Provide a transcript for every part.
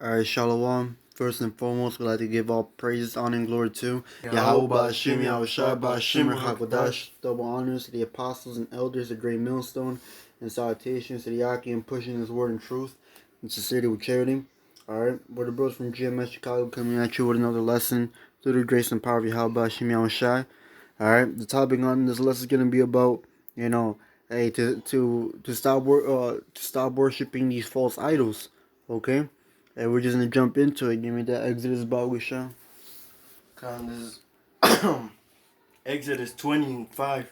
Alright, Shalom. First and foremost, we'd like to give all praises, honor, and glory to YAHAWAH, YAHAWAH, Ba'ashim, HaKadosh. Double honors to the apostles and elders, the great millstone, and salutations to the Yaki and pushing his word in truth and sincerity with charity. Alright, we're the bros from GMS Chicago coming at you with another lesson through the grace and power of YAHWAH, Ba'ashim, Yahushai. Alright, the topic on this lesson is going to be about, hey, to stop worshiping these false idols. Okay? And we're just gonna jump into it. Give me that Exodus Bible, Sean. This is Exodus 20:5.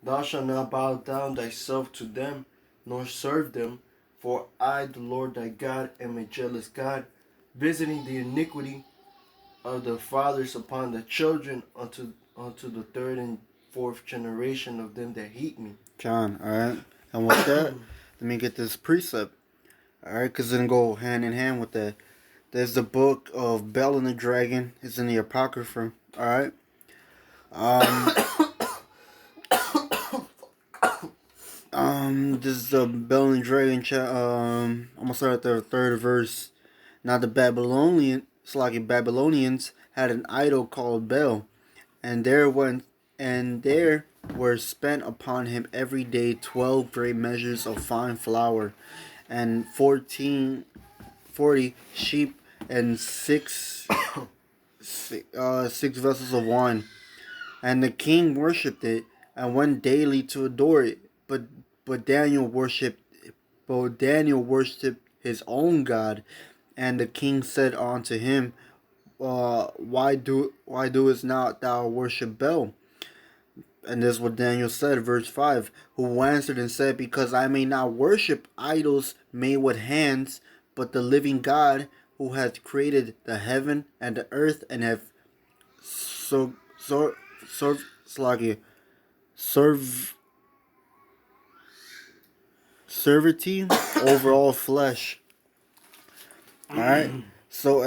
Thou shalt not bow down thyself to them, nor serve them, for I, the Lord thy God, am a jealous God, visiting the iniquity of the fathers upon the children unto the third and fourth generation of them that hate me. John, alright? And with that, let me get this precept. Alright, because it's gonna go hand in hand with that. There's the book of Bel and the Dragon. It's in the Apocrypha. Alright? This is the Bel and the Dragon. I'm gonna start at the third verse. Now the Babylonians had an idol called Bel, and there were spent upon him every day 12 great measures of fine flour, and 40 sheep, and six vessels of wine. And the king worshipped it and went daily to adore it. But Daniel worshipped his own God. And the king said unto him, why doest not thou worship Bel? And this is what Daniel said, verse 5. Who answered and said, because I may not worship idols made with hands, but the living God, who hath created the heaven and the earth, and have servitude over all flesh. Alright? So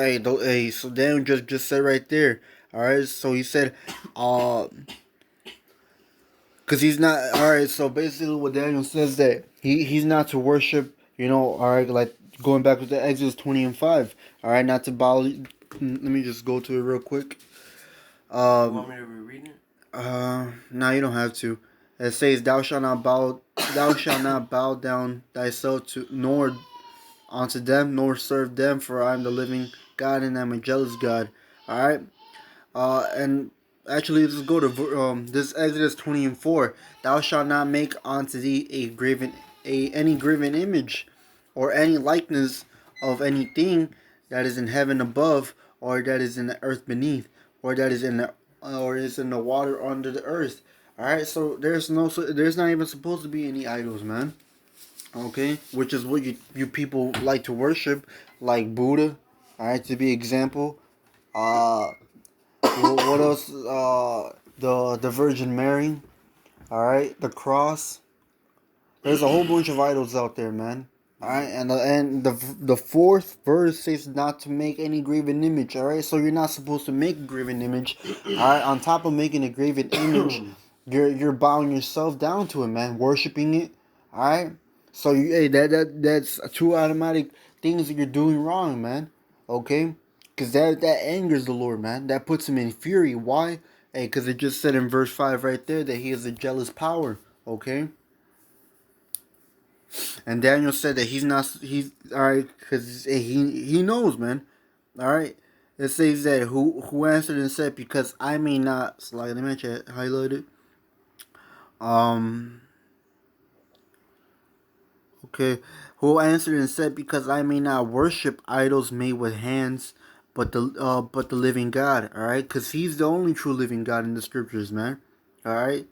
so Daniel just said right there. Alright, so he said, because he's not, alright, so basically what Daniel says that he's not to worship, alright, like going back with the Exodus 20:5, alright, not to bow. Let me just go to it real quick. You want me to reread it? No, you don't have to. It says, thou shalt not bow down thyself to nor unto them, nor serve them, for I am the living God, and I am a jealous God. Alright? And actually, let's go to this Exodus 20:4. Thou shalt not make unto thee any graven image, or any likeness of anything that is in heaven above, or that is in the earth beneath, or that is in the water under the earth. All right, so there's not even supposed to be any idols, man. Okay, which is what you people like to worship, like Buddha. All right, to be example. What else? The Virgin Mary. All right, the cross. There's a whole bunch of idols out there, man. All right, and the fourth verse says not to make any graven image. All right, so you're not supposed to make a graven image. All right, on top of making a graven image, you're bowing yourself down to it, man, worshiping it. All right, so that's two automatic things that you're doing wrong, man. Okay, because that angers the Lord, man. That puts him in fury. Why? Hey, because it just said in verse 5 right there that he is a jealous power. Okay. And Daniel said that he's alright, because he knows, man. Alright. It says that who answered and said, because I may not slightly mention it, highlighted. Okay. Who answered and said, because I may not worship idols made with hands, but the living God. Alright? Because he's the only true living God in the scriptures, man. Alright?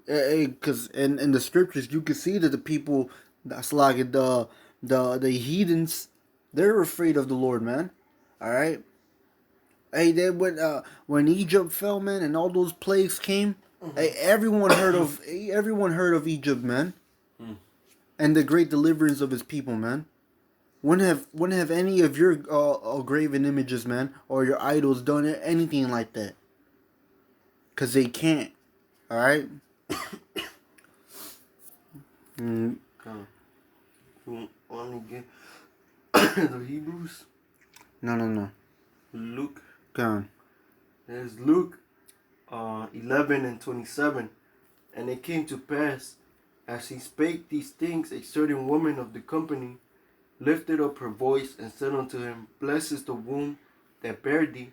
Because in the scriptures you can see that the people that's like the heathens, they're afraid of the Lord, man. All right. Hey, they when Egypt fell, man, and all those plagues came. Hey, everyone heard of Egypt, man, and the great deliverance of his people, man. When have any of your graven images, man, or your idols done anything like that? Cause they can't. All right. Want to get the Hebrews. No. Luke. Go on. There's Luke 11 and 27. And it came to pass, as he spake these things, a certain woman of the company lifted up her voice and said unto him, Blessed is the womb that bare thee,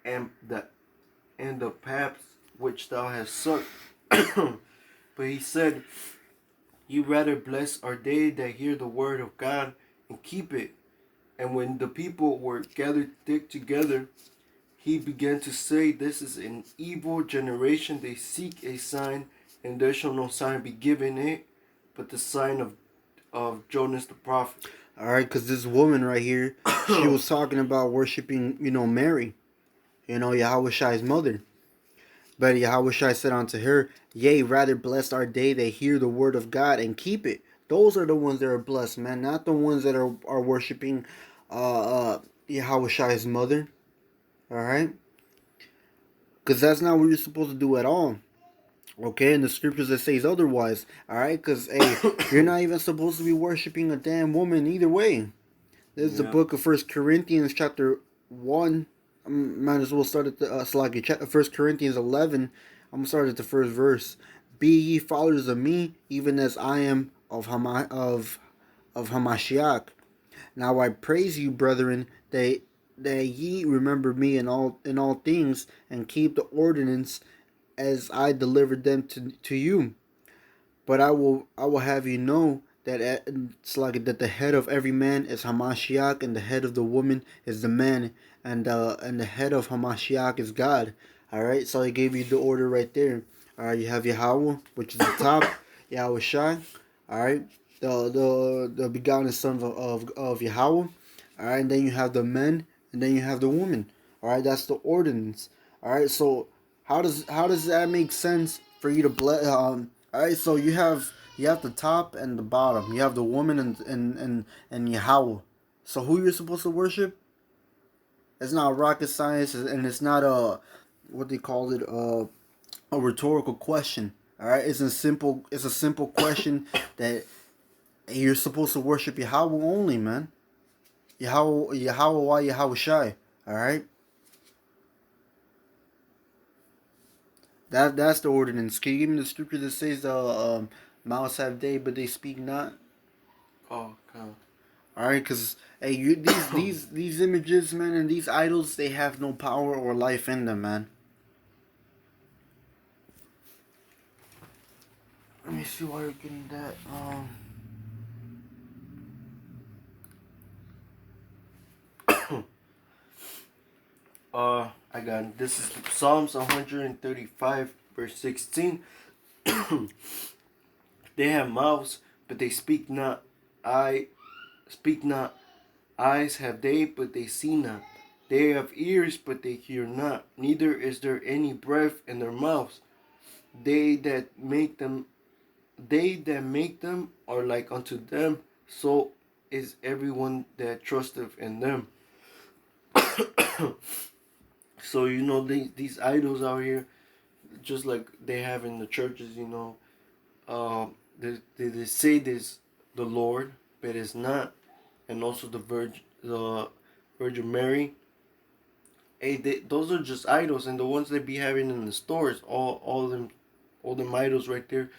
and the paps which thou hast sucked. But he said, Ye rather blessed are they that hear the word of God and keep it. And when the people were gathered thick together, he began to say, This is an evil generation. They seek a sign, and there shall no sign be given it, but the sign of Jonas the prophet. All right, because this woman right here, she was talking about worshiping, Mary, Yahushai's mother. But Yahushai said unto her, Yea, rather blessed are they that hear the word of God and keep it. Those are the ones that are blessed, man, not the ones that are worshiping Yahushai's mother. All right? Because that's not what you're supposed to do at all. Okay, in the scriptures it says otherwise. All right, because hey, you're not even supposed to be worshiping a damn woman either way. This is the Yeah. book of First Corinthians, chapter 1. Might as well start at the First Corinthians 11. I'm gonna start at the first verse. Be ye followers of me, even as I am of Hamashiach. Now I praise you, brethren, that ye remember me in all things, and keep the ordinance as I delivered them to you. But I will have you know that it's like that the head of every man is Hamashiach, and the head of the woman is the man, and the head of Hamashiach is God. All right, so I gave you the order right there. All right, you have Yahawah, which is the top, Yahweh Shai. All right, the begotten son of Yahawah. All right, and then you have the men, and then you have the woman. All right, that's the ordinance. All right, so how does that make sense for you to bless? All right, so you have the top and the bottom. You have the woman and Yahweh. So who you're supposed to worship? It's not rocket science, and it's not a what they call it a rhetorical question. All right, it's a simple question that you're supposed to worship Yahweh only, man. Yahweh, Yahweh Shai. All right, that's the ordinance. Can you give me the scripture that says mouths have they, but they speak not? Oh, God. All right, because hey, these images, man, and these idols, they have no power or life in them, man. Let me see why you're getting that. I got it. This is Psalms 135, verse 16. They have mouths, but they speak not. I speak not. Eyes have they, but they see not. They have ears, but they hear not. Neither is there any breath in their mouths. They that make them, they that make them are like unto them. So is everyone that trusteth in them. So these idols out here, just like they have in the churches. They say this the Lord, but it's not, and also the Virgin Mary. Hey, those are just idols, and the ones they be having in the stores, all them idols right there.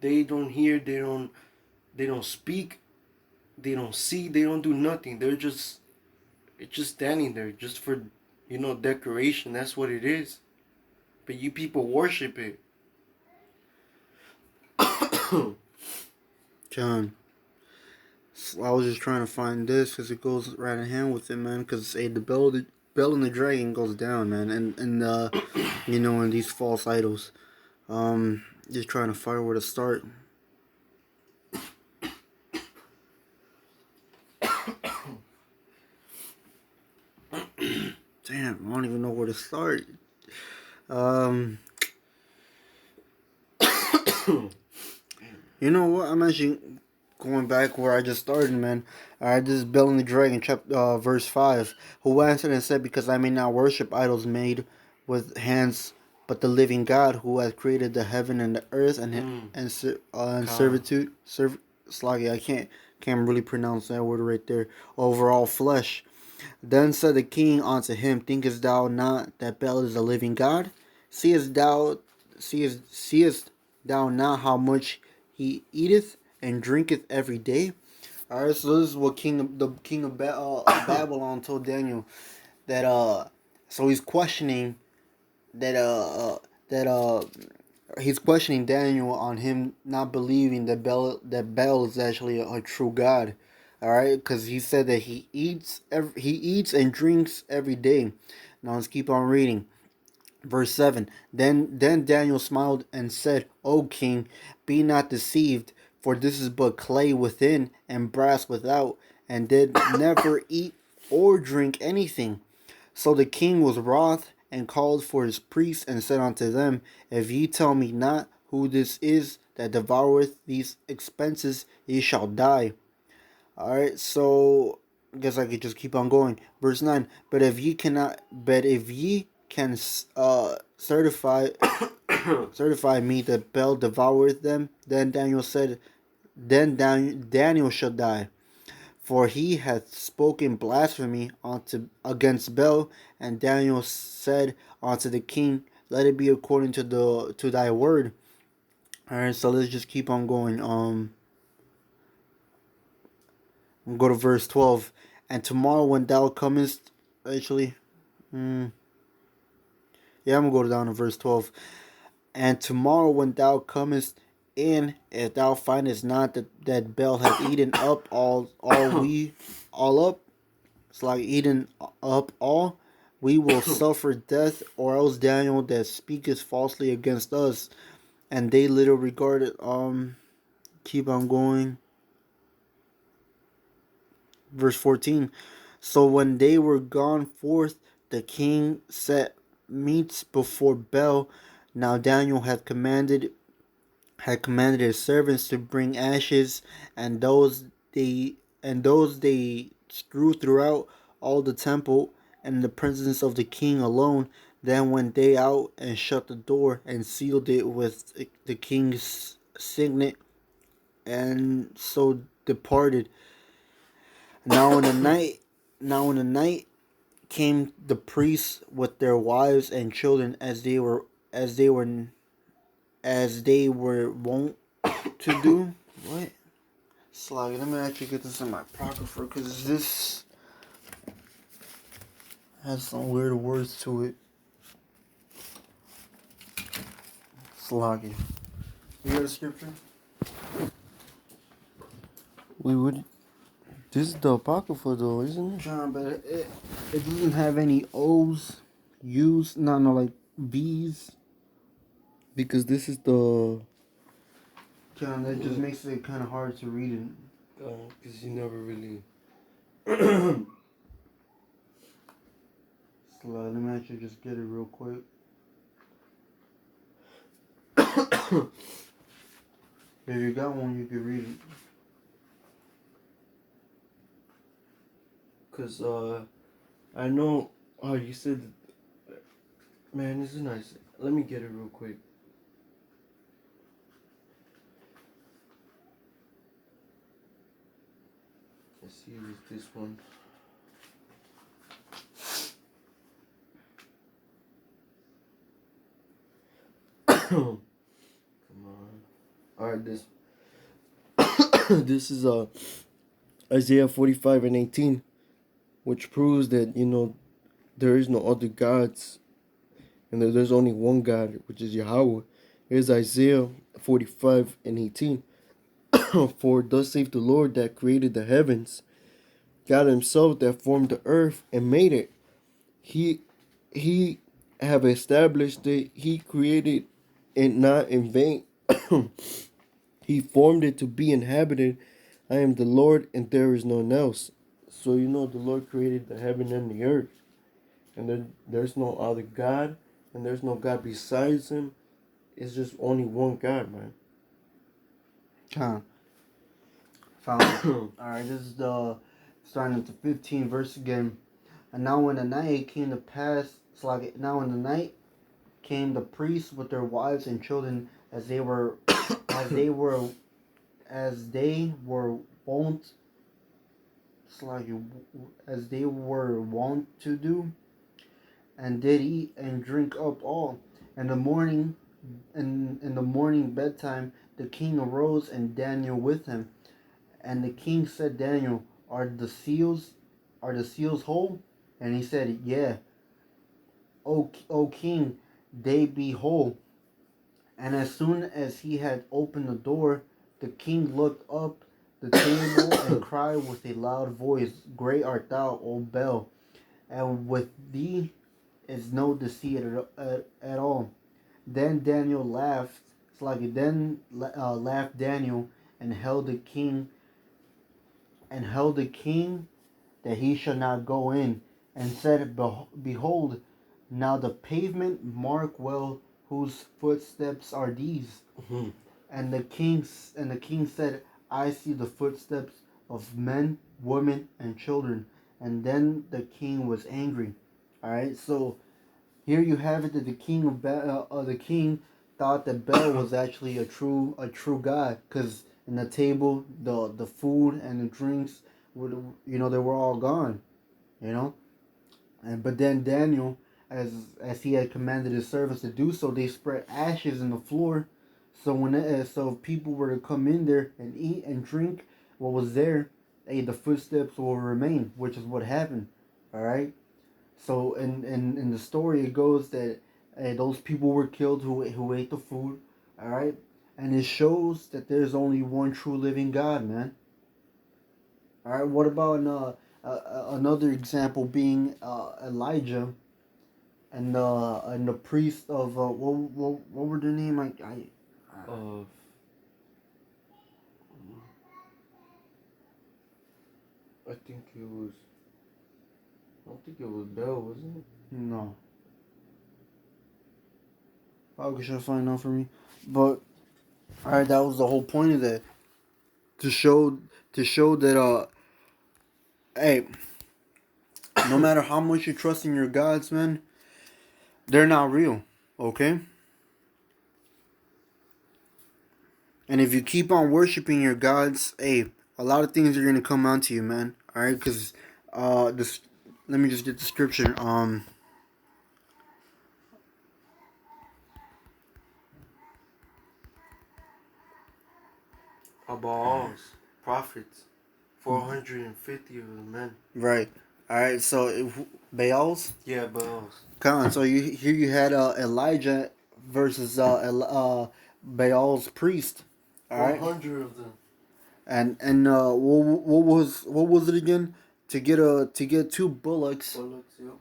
They don't hear, they don't speak, they don't see, they don't do nothing. It's just standing there, just for decoration. That's what it is. But you people worship it. John, I was just trying to find this because it goes right in hand with it, man. Because hey, the bell and the dragon goes down, man, and these false idols. Just trying to find where to start. Damn, I don't even know where to start. Um, you know what? I'm actually going back where I just started, man. Alright, this is Bell and the Dragon, chapter verse 5. Who answered and said, Because I may not worship idols made with hands, but the living God, who has created the heaven and the earth and Mm, and Con. servitude. Sluggy, I can't Can't really pronounce that word right there. Over all flesh. Then said the king unto him, Thinkest thou not that Baal is a living God? Seest thou seest thou not how much he eateth and drinketh every day? Alright, so this is what the king of Babylon told Daniel that so he's questioning that that he's questioning Daniel on him not believing that Baal is actually a true God. All right, because he said that he eats and drinks every day. Now let's keep on reading. Verse 7. Then Daniel smiled and said, O king, be not deceived, for this is but clay within and brass without, and did never eat or drink anything. So the king was wroth, and called for his priests, and said unto them, If ye tell me not who this is that devoureth these expenses, ye shall die. Alright, so I guess I could just keep on going. Verse 9. But if ye can certify me that Bel devoureth them, then Daniel said, Daniel shall die. For he hath spoken blasphemy against Bel. And Daniel said unto the king, Let it be according to thy word. Alright, so let's just keep on going. We'll go to verse 12. And tomorrow when thou comest, actually, yeah, I'm gonna go down to verse 12. And tomorrow when thou comest in, if thou findest not that Bel hath eaten up all up, it's like eating up all, we will suffer death, or else Daniel that speaketh falsely against us. And they little regarded. Keep on going. Verse 14. So when they were gone forth, the king set meats before Bel. Now Daniel had commanded his servants to bring ashes, and those they strew throughout all the temple, and in the presence of the king alone. Then went they out and shut the door and sealed it with the king's signet, and so departed. Now in the night, now in the night came the priests with their wives and children, as they were as they were wont to do. What? Slug, let me actually get this in my apocrypha, because this has some weird words to it. Sluggy. You got a scripture? We would. This is the apocrypha, though, isn't it? John, but it doesn't have any O's, U's, no, like V's. Because this is the. John, that just makes it kind of hard to read it. Because you never really. Slug, let me actually just get it real quick. If you got one, you can read it. Because, I know. Oh, you said. Man, this is nice. Let me get it real quick. Let's see if it's this one. Come on. Alright, this. This is Isaiah 45 and 18, which proves that, there is no other gods, and that there's only one God, which is Yahawah. Here's Isaiah 45 and 18. For thus saith the Lord that created the heavens, God himself that formed the earth and made it. He have established it. He created it not in vain. He formed it to be inhabited. I am the Lord, and there is none else. So the Lord created the heaven and the earth, and there's no other God, and there's no God besides him. It's just only one God, man. Huh. Found it. Alright, this is the starting at the 15th verse again. And now when the night came to pass, it's like now in the night came the priests with their wives and children, as they were wont, it's like as they were wont to do, and did eat and drink up all. And the morning, in the morning bedtime, the king arose and Daniel with him. And the king said, Daniel, are the seals whole? And he said, Yeah, O king, they be whole. And as soon as he had opened the door, the king looked up the table and cried with a loud voice, Great art thou, O Bel, and with thee is no deceit at all. Then Daniel laughed. It's like then laughed Daniel and held the king that he should not go in, and said, Behold, now the pavement, mark well whose footsteps are these. Mm-hmm. And the king said, I see the footsteps of men, women, and children. And then the king was angry. All right, so here you have it that the king thought that Bel was actually a true god, because in the table the food and the drinks were, they were all gone, you know. And but then Daniel, as he had commanded his servants to do so, they spread ashes in the floor. So if people were to come in there and eat and drink what was there, hey, the footsteps will remain, which is what happened. All right. So in the story it goes that those people were killed who ate the food. All right. And it shows that there's only one true living God, man. All right. What about another example being Elijah and the priest of what were their name? Uh, I think it was. I don't think it was Bell, wasn't it? No. How should I find out for me? But all right, that was the whole point of that, to show that hey, no matter how much you trust in your gods, man, they're not real. Okay. And if you keep on worshiping your gods, hey, a lot of things are gonna come onto you, man. All right, because this. Let me just get the scripture. Abaal's prophets, 450 of the men. Right. All right. So Baal's. Yeah, Baal's. Come on. So here you had Elijah versus Baal's priest. All right. 400 of them. And what was it again? To get two bullocks Bullocks, yep.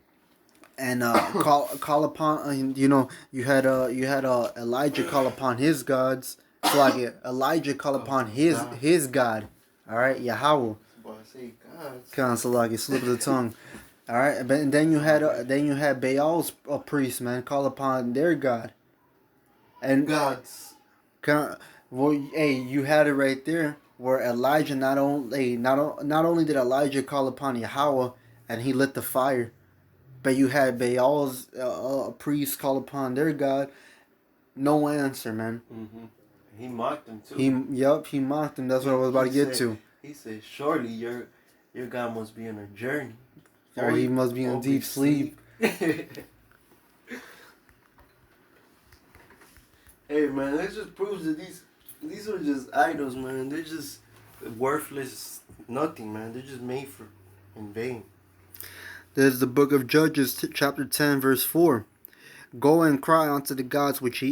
and call upon you had Elijah call upon his gods. So like Elijah call upon his God. All right, Yahawah. But I say gods. Kind of so like it slip of the tongue. All right, but and then you had Baal's priest, man, call upon their God. And Gods. well, hey, you had it right there where Elijah not only did Elijah call upon Yahweh and he lit the fire, but you had Baal's priest call upon their God. No answer, man. Mm-hmm. He mocked them too. He mocked him. That's what I was about to get to. He said, "Surely your God must be on a journey, Or he must be in deep sleep." Hey man, that just proves that these are just idols, man. They're just worthless, nothing, man. They're just made for in vain. There's the book of Judges, chapter 10, verse 4. Go and cry unto the gods which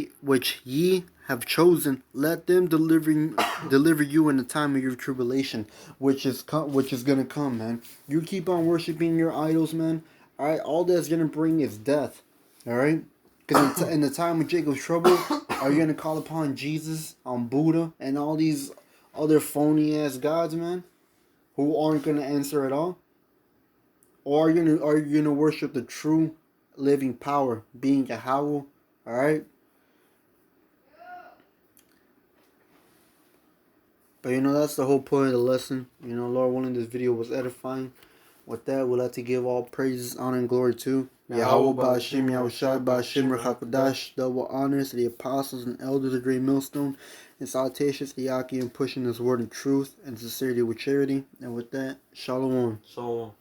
ye have chosen. Let them deliver you in the time of your tribulation, which is gonna come, man. You keep on worshiping your idols, man. All right, all that's gonna bring is death. All right, because in the time of Jacob's trouble, are you gonna call upon Jesus, on Buddha, and all these other phony ass gods, man, who aren't gonna answer at all? Or are you gonna worship the true living power, being Yahawah? All right. But that's the whole point of the lesson. Lord willing, this video was edifying. With that, we'd like to give all praises, honor, and glory to Yahweh, Ba'ashim, Yahushua, Ba'ashim, Rachakadash, double honors to the apostles and elders of Great Millstone, And salutations to Yaki and pushing this word of truth and sincerity with charity. And with that, shalom. So